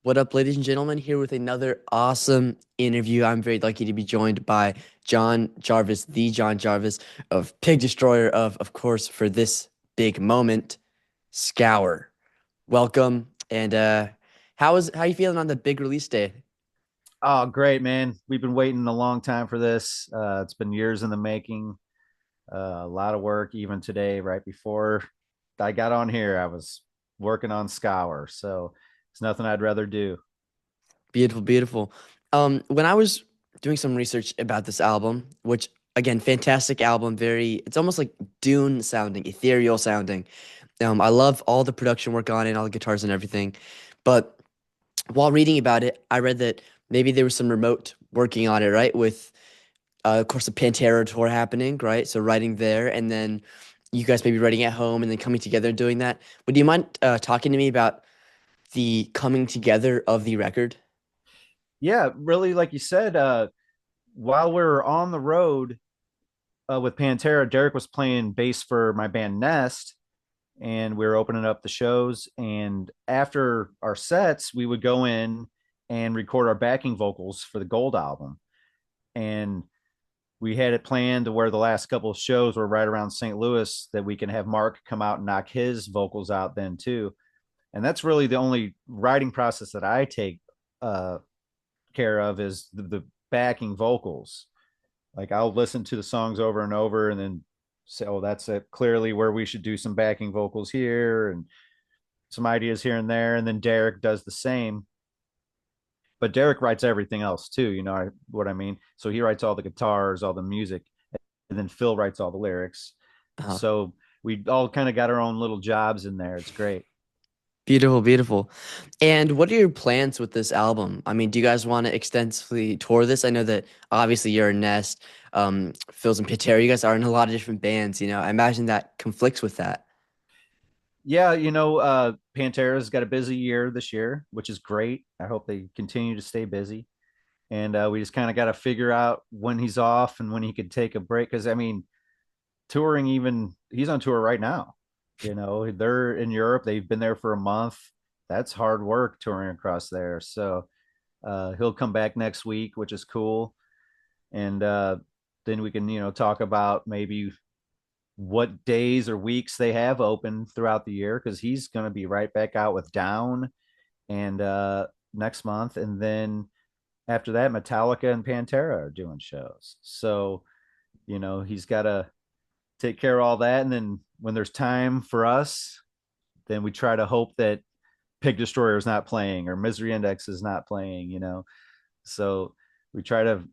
What up, ladies and gentlemen? Here with another awesome interview. I'm very lucky to be joined by John Jarvis, the John Jarvis of Pig Destroyer of course, for this big moment, Scour. Welcome. And how you feeling on the big release day? Oh, great, man. We've been waiting a long time for this. It's been years in the making, a lot of work, even today, right before I got on here, I was working on Scour. So it's nothing I'd rather do. Beautiful, beautiful. When I was doing some research about this album, which again, fantastic album, it's almost like Dune sounding, ethereal sounding. I love all the production work on it, all the guitars and everything. But while reading about it, I read that maybe there was some remote working on it, right? With, of course, the Pantera tour happening, right? So writing there, and then you guys maybe writing at home and then coming together and doing that. Would you mind talking to me about the coming together of the record? Yeah, really, like you said, while we were on the road with Pantera, Derek was playing bass for my band Nest, and we were opening up the shows. And after our sets, we would go in and record our backing vocals for the Gold album. And we had it planned to where the last couple of shows were right around St. Louis that we can have Mark come out and knock his vocals out then too. And that's really the only writing process that I take uh, care of is the backing vocals. Like I'll listen to the songs over and over and then say, oh, that's it, clearly where we should do some backing vocals here and some ideas here and there. And then Derek does the same. But Derek writes everything else too. You know what I mean? So he writes all the guitars, all the music, and then Phil writes all the lyrics. Uh, So we all kind of got our own little jobs in there. It's great. Beautiful, beautiful. And what are your plans with this album? I mean, do you guys want to extensively tour this? I know that obviously you're a Nest, Phil's and Pitera. You guys are in a lot of different bands, you know. I imagine that conflicts with that. Yeah, Pantera's got a busy year this year, which is great. I hope they continue to stay busy. And we just kind of got to figure out when he's off and when he could take a break. Because I mean, touring, even he's on tour right now. They're in Europe. They've been there for a month. That's hard work touring across there. So he'll come back next week, which is cool. And then we can, talk about maybe what days or weeks they have open throughout the year because he's going to be right back out with Down and next month. And then after that, Metallica and Pantera are doing shows. So, he's got to take care of all that. And then when there's time for us, then we try to hope that Pig Destroyer is not playing or Misery Index is not playing. So we try to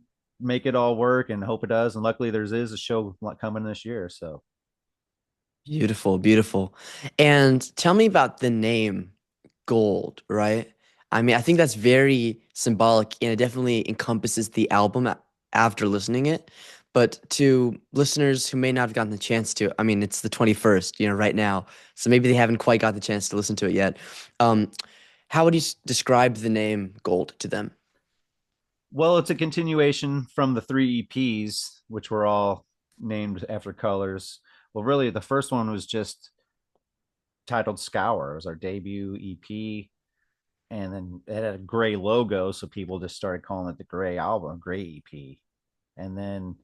make it all work and hope it does. And luckily, there is a show coming this year. So Beautiful, beautiful. And tell me about the name Gold, right? I mean, I think that's very symbolic and it definitely encompasses the album after listening it. But to listeners who may not have gotten the chance to, I mean, it's the 21st, you know, right now. So maybe they haven't quite got the chance to listen to it yet. Um, how would you describe the name Gold to them? well, it's a continuation from the three EPs, which were all named after colors. Well, really, the first one was just titled Scour. It was our debut EP, and then it had a gray logo, so people just started calling it the Gray Album, Gray EP. And then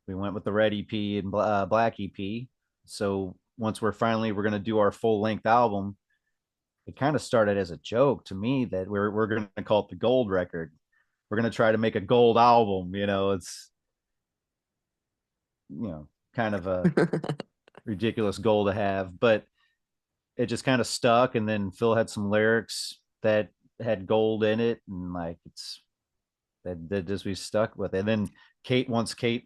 we went with the Red EP and Black EP. So once we're going to do our full length album, it kind of started as a joke to me that we're going to call it the Gold Record. We're going to try to make a gold album. It's kind of a ridiculous goal to have, but it just kind of stuck. And then Phil had some lyrics that had gold in it, and like that just we stuck with it. And then Kate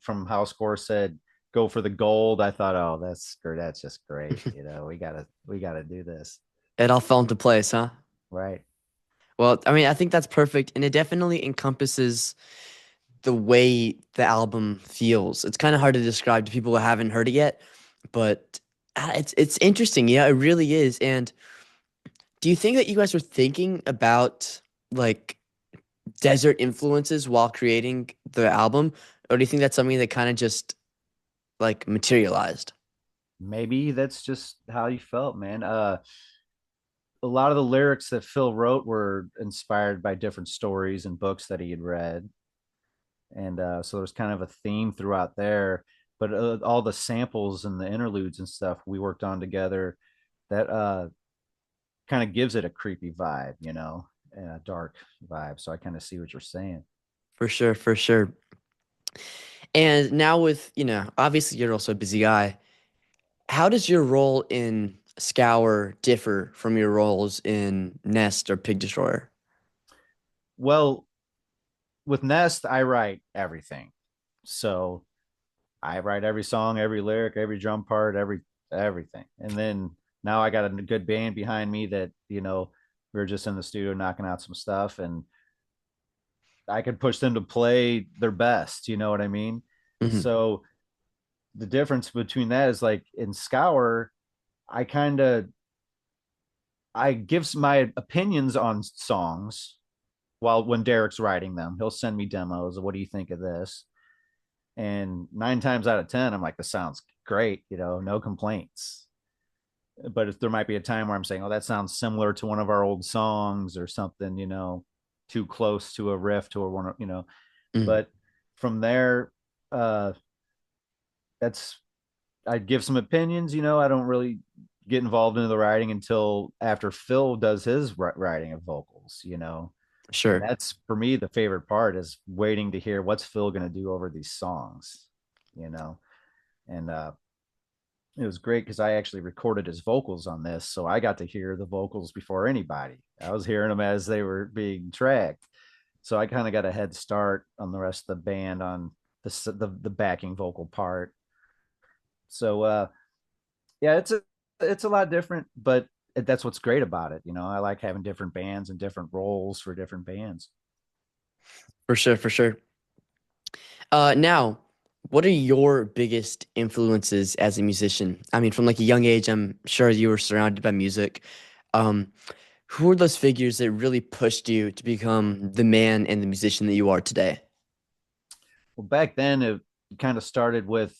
from Scour said, "Go for the gold." I thought, oh, that's just great. We gotta do this, It all fell into place, huh? right? Well, I mean, I think that's perfect, and it definitely encompasses the way the album feels. It's kind of hard to describe to people who haven't heard it yet, but it's interesting. Yeah, it really is. And do you think that you guys were thinking about like desert influences while creating the album, or do you think that's something that kind of just like materialized? Maybe that's just how you felt, man. a lot of the lyrics that Phil wrote were inspired by different stories and books that he had read, and so there's kind of a theme throughout there. But all the samples and the interludes and stuff we worked on together, that kind of gives it a creepy vibe, and a dark vibe. So I kind of see what you're saying. For sure, for sure. And now with, obviously you're also a busy guy. How does your role in Scour differ from your roles in Nest or Pig Destroyer? Well, with Nest, I write everything. So I write every song, every lyric, every drum part, everything. And then now I got a good band behind me that, we are just in the studio knocking out some stuff, and I could push them to play their best, you know what I mean? Hmm. So the difference between that is like in Scour, I kind of I give my opinions on songs while when Derek's writing them. He'll send me demos. What do you think of this? And 9 times out of 10, I'm like, this sounds great, no complaints. But if there might be a time where I'm saying, oh, that sounds similar to one of our old songs or something, too close to a riff to a one. Hmm. But from there, uh, that's I give some opinions. I don't really get involved into the writing until after Phil does his writing of vocals. And Sure. that's for me the favorite part is waiting to hear what's Phil going to do over these songs. You know, and it was great because I actually recorded his vocals on this, so I got to hear the vocals before anybody. I was hearing them as they were being tracked, so I kind of got a head start on the rest of the band on the backing vocal part. So yeah, it's a lot different, but that's what's great about it. I like having different bands and different roles for different bands. For sure, for sure. Now, what are your biggest influences as a musician? I mean, from like a young age, I'm sure you were surrounded by music. Um, who are those figures that really pushed you to become the man and the musician that you are today? Well, back then it kind of started with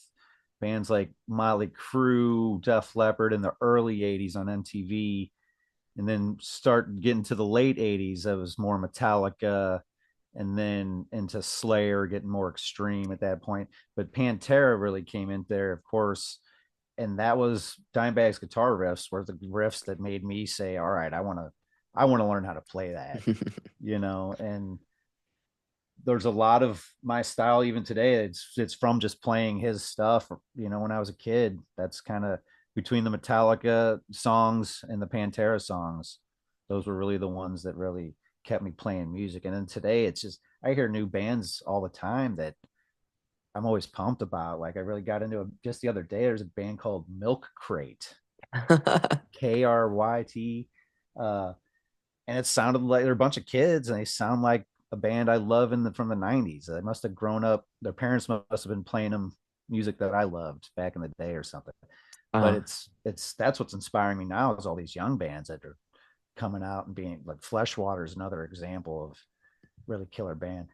bands like Motley Crue, Def Leppard in the early '80s on MTV, and then start getting to the late '80s. That was more Metallica, and then into Slayer, getting more extreme at that point. But Pantera really came in there, of course, and that was Dimebag's guitar riffs were the riffs that made me say, "All right, I want to learn how to play that," and there's a lot of my style even today. It's from just playing his stuff. When I was a kid, that's kind of between the Metallica songs and the Pantera songs. Those were really the ones that really kept me playing music. And then today, it's just I hear new bands all the time that I'm always pumped about. Like I really got into it just the other day. There's a band called Milk Crate, Kryt. Uh, and it sounded like they're a bunch of kids and they sound like a band I love from the 90s. They must have grown up, their parents must have been playing them music that I loved back in the day or something. But uh, it's that's what's inspiring me now is all these young bands that are coming out and being like Fleshwater is another example of really killer band.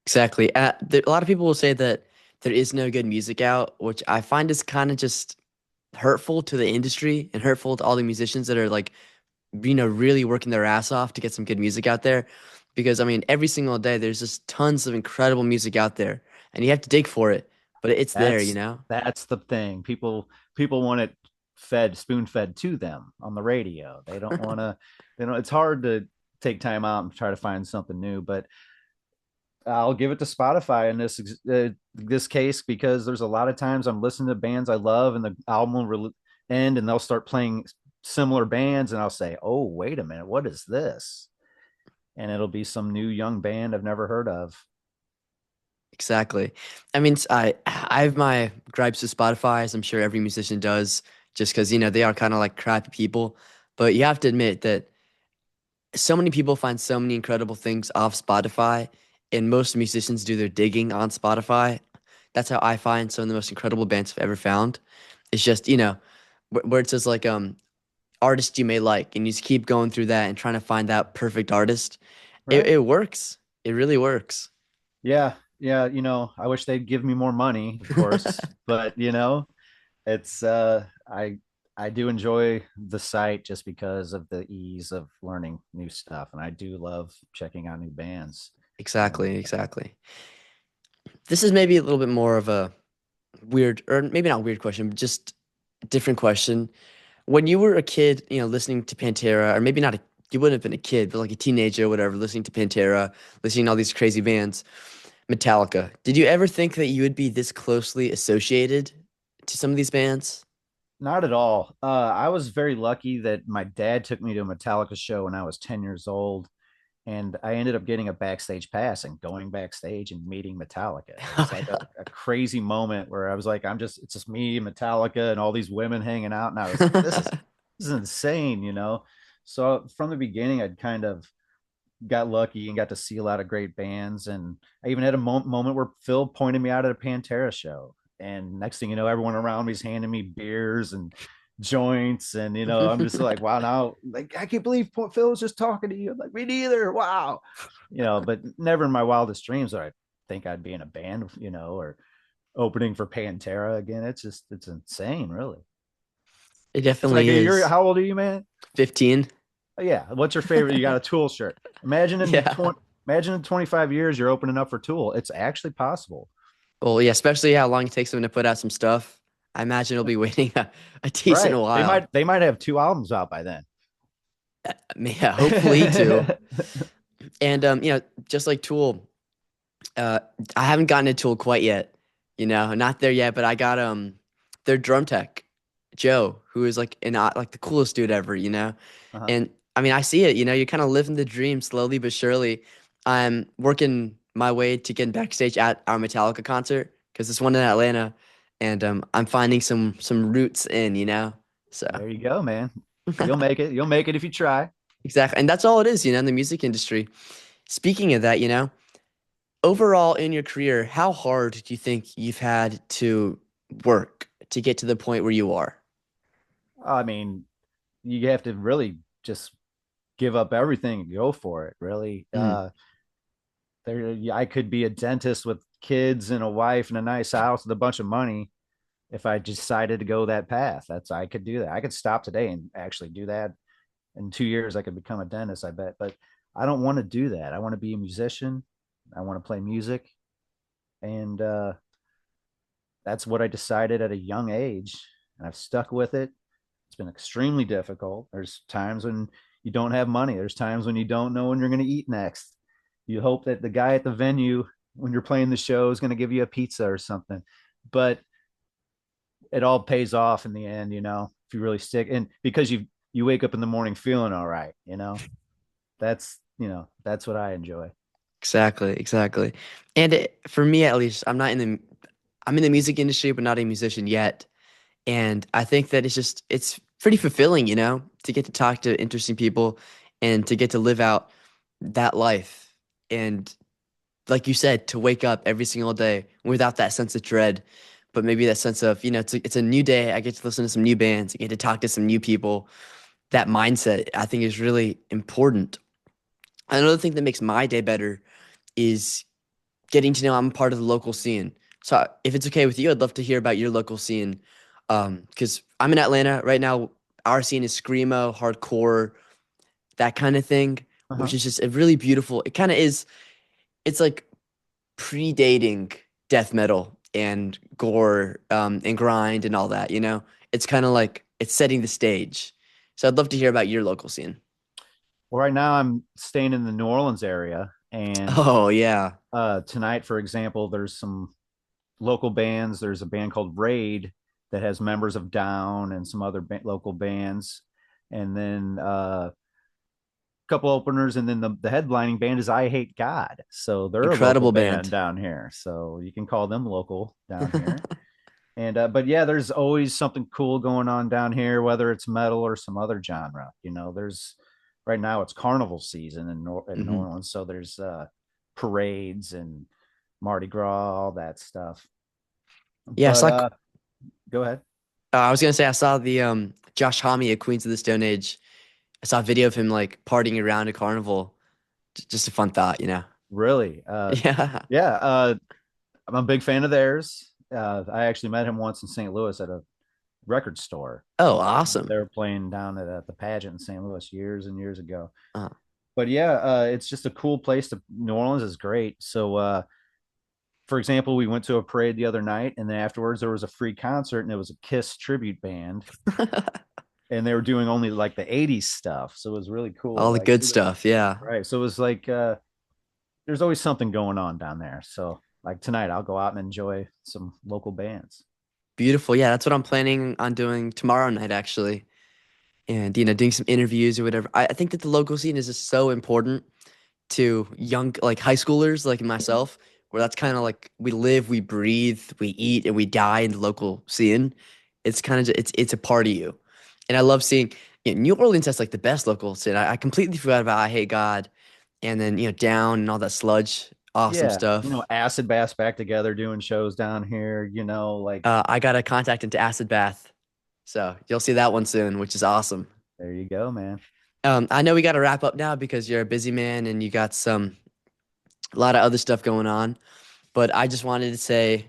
exactly. A lot of people will say that there is no good music out, which I find is kind of just hurtful to the industry and hurtful to all the musicians that are like, really working their ass off to get some good music out there. Because I mean, every single day there's just tons of incredible music out there, and you have to dig for it, but it's there, you That's know? that's the thing. People want it fed, spoon fed to them on the radio. They don't want to. It's hard to take time out and try to find something new. But I'll give it to Spotify in this case because there's a lot of times I'm listening to bands I love and the album will end and they'll start playing similar bands and I'll say, "Oh, wait a minute, what is this?" And it'll be some new young band I've never heard of. Exactly. I mean, I have my gripes with Spotify, as I'm sure every musician does, just because, they are kind of like crappy people. But you have to admit that so many people find so many incredible things off Spotify, and most musicians do their digging on Spotify. That's how I find some of the most incredible bands I've ever found. It's just, where it says like artist you may like, and you just keep going through that and trying to find that perfect artist. It Right. it works. It really works. Yeah. Yeah. I wish they'd give me more money, of course, but it's I I do enjoy the site just because of the ease of learning new stuff, and I do love checking out new bands. And Exactly, exactly. This is maybe a little bit more of a weird, or maybe not weird question, but just a different question. When you were a kid, listening to Pantera, or maybe not you wouldn't have been a kid, but like a teenager or whatever, listening to Pantera, listening to all these crazy bands, Metallica. Did you ever think that you would be this closely associated to some of these bands? not at all. I was very lucky that my dad took me to a Metallica show when I was 10 years old, and I ended up getting a backstage pass and going backstage and meeting Metallica. It was like a crazy moment where I was like, it's just me, Metallica, and all these women hanging out. And I was like, this is insane, you know? So from the beginning, I'd kind of got lucky and got to see a lot of great bands. And I even had a moment where Phil pointed me out at a Pantera show. And next thing you know, everyone around me is handing me beers and joints. And, I'm just like, wow, now, like, I can't believe Phil was just talking to you. I'm like, me neither. Wow. But never in my wildest dreams did I think I'd be in a band, or opening for Pantera again. It's insane, really. It It's like, definitely you're, is. how old are you, man? 15. Yeah. What's your favorite? You got a Tool shirt. Imagine in Yeah. 20, imagine in 25 years you're opening up for Tool. It's actually possible. Well, yeah, especially how long it takes them to put out some stuff. I imagine it'll be waiting a decent Right. They while. might they might have two albums out by then. I mean, yeah, hopefully too. And just like Tool, uh, I haven't gotten a Tool quite yet. Not there yet, but I got their drum tech, Joe, who is like like the coolest dude ever. Uh-huh. And I mean, I see it. You're kind of living the dream slowly but surely. I'm working my way to getting backstage at our Metallica concert because it's one in Atlanta, and I'm finding some roots in. So There you go, man. You'll make it. You'll make it if you try. exactly, and that's all it is. In the music industry. Speaking of that, overall in your career, how hard do you think you've had to work to get to the point where you are? I mean, you have to really just give up everything and go for it. Really, Mm, I could be a dentist with kids and a wife and a nice house with a bunch of money if I decided to go that path. I could do that. I could stop today and actually do that. In 2 years, I could become a dentist, I bet. But I don't want to do that. I want to be a musician. I want to play music, and that's what I decided at a young age, and I've stuck with it. It's been extremely difficult. There's times when you don't have money. There's times when you don't know when you're going to eat next. You hope that the guy at the venue when you're playing the show is going to give you a pizza or something. But it all pays off in the end, if you really stick and because you wake up in the morning feeling all right, that's what I enjoy. exactly, exactly. And for me, at least, I'm in the music industry, but not a musician yet. And I think that it's pretty fulfilling, to get to talk to interesting people and to get to live out that life. And like you said, to wake up every single day without that sense of dread, but maybe that sense of, it's a new day. I get to listen to some new bands. I get to talk to some new people. That mindset, I think, is really important. Another thing that makes my day better is getting to know I'm a part of the local scene. So if it's okay with you, I'd love to hear about your local scene. Because I'm in Atlanta right now. Our scene is screamo, hardcore, that kind of thing, which Uh-huh. is just a really beautiful. It kind of is. It's like predating death metal and gore, and grind and all that. It's kind of like it's setting the stage. So I'd love to hear about your local scene. Well, right now I'm staying in the New Orleans area, and Oh yeah, tonight, for example, there's some local bands. There's a band called Raid that has members of Down and some other local bands, and then couple openers, and then the headlining band is I Hate God. So they're a local incredible band band. down here. So you can call them local down here. And but yeah, there's always something cool going on down here, whether it's metal or some other genre. There's right now it's carnival season in New Hmm. Orleans, so there's parades and Mardi Gras, all that stuff. Yeah, But go ahead. I was gonna say I saw the Josh Homme at Queens of the Stone Age. I saw a video of him like partying around a carnival. Just a fun thought. Really? Yeah. Yeah. I'm a big fan of theirs. I actually met him once in St. Louis at a record store. Oh, awesome. They were playing down at the pageant in St. Louis years and years ago. Uh, But yeah, it's just a cool place. To New Orleans is great. So, for example, we went to a parade the other night, and then afterwards there was a free concert, and it was a Kiss tribute band, and they were doing only like the '80s stuff. So it was really cool. all the Like, good stuff. Yeah. right. So it was like there's always something going on down there. So like tonight, I'll go out and enjoy some local bands. Beautiful. Yeah, that's what I'm planning on doing tomorrow night, actually. And, doing some interviews or whatever. I think that the local scene is just so important to young, like high schoolers like myself, where that's kind of like we live, we breathe, we eat, and we die in the local scene. It's kind of it's a part of you, and I love seeing. New Orleans has like the best local scene. I completely forgot about I Hate God, and then Down and all that sludge, awesome Yeah, stuff. Acid Bass back together doing shows down here. Like I got a contact into Acid Bath, so you'll see that one soon, which is awesome. there you go, man. I know we got to wrap up now because you're a busy man and you got a lot of other stuff going on. But I just wanted to say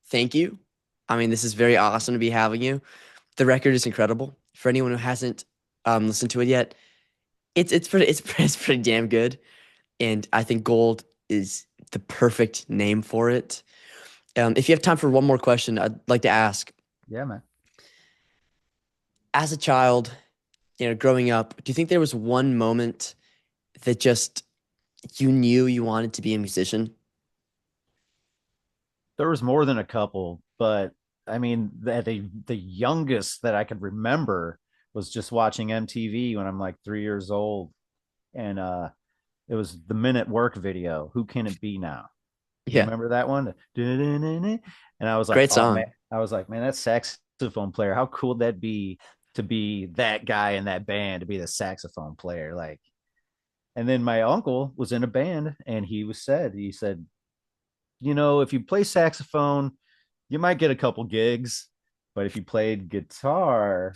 thank you. I mean, this is very awesome to be having you. The record is incredible. For anyone who hasn't listened to it yet, it's pretty it's pretty damn good. And I think Gold is the perfect name for it. If you have time for one more question, I'd like to ask: Yeah, man. as a child, growing up, do you think there was one moment that just you knew you wanted to be a musician? There was more than a couple, but I mean, the youngest that I could remember was just watching MTV when I'm like 3 years old, and it was the Men at Work video. Who can it be now? You Yeah, remember that one? And I was like, great oh man, song. that saxophone player. How cool would that be to be that guy in that band, to be the saxophone player? Like, and then my uncle was in a band, and he said, if you play saxophone, you might get a couple gigs, but if you played guitar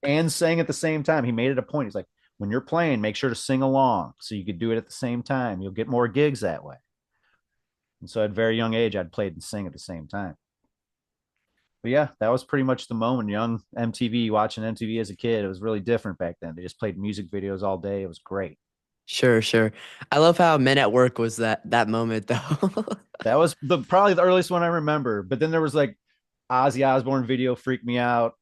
and sang at the same time, he made it a point. He's like, when you're playing, make sure to sing along so you could do it at the same time. You'll get more gigs that way. And so at a very young age, I'd played and sing at the same time. But yeah, that was pretty much the moment. Young MTV, watching MTV as a kid, it was really different back then. They just played music videos all day. It was great. Sure, sure. I love how Men at Work was that moment though. That was probably the earliest one I remember. But then there was like Ozzy Osbourne video freaked me out.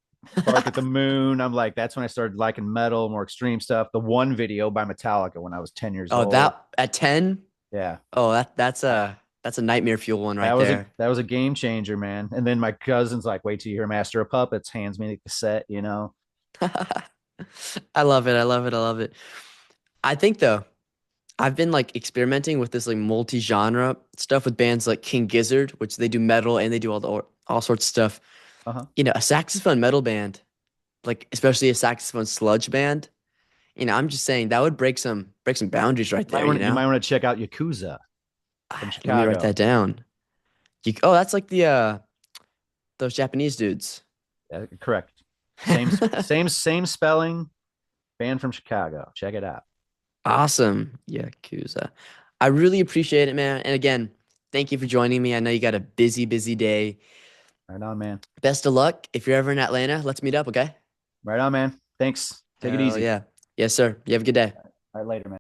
Bark at the Moon. I'm like, that's when I started liking metal, more extreme stuff. The One video by Metallica when I was 10 years Oh, old. that at 10? Yeah. Oh, that's a nightmare fuel one That right was a there. that was a game changer, man. And then my cousin's like, wait till you hear Master of Puppets, hands me the cassette. I love it. I love it. I love it. I think though, I've been like experimenting with this like multi-genre stuff with bands like King Gizzard, which they do metal and they do all sorts of stuff. Uh-huh. A saxophone metal band, like especially a saxophone sludge band. I'm just saying that would break some boundaries right there, You might want to check out Yakuza from Let me write Chicago. that down. Oh, that's like the those Japanese dudes. Correct. Same spelling. Band from Chicago. Check it out. Awesome. Yakuza. I really appreciate it, man. And again, thank you for joining me. I know you got a busy, busy day. Right on, man. Best of luck. If you're ever in Atlanta, let's meet up, okay? Right on, man. Thanks. Take it Hell easy. yeah. Yes, sir. You have a good day. All right, later, man.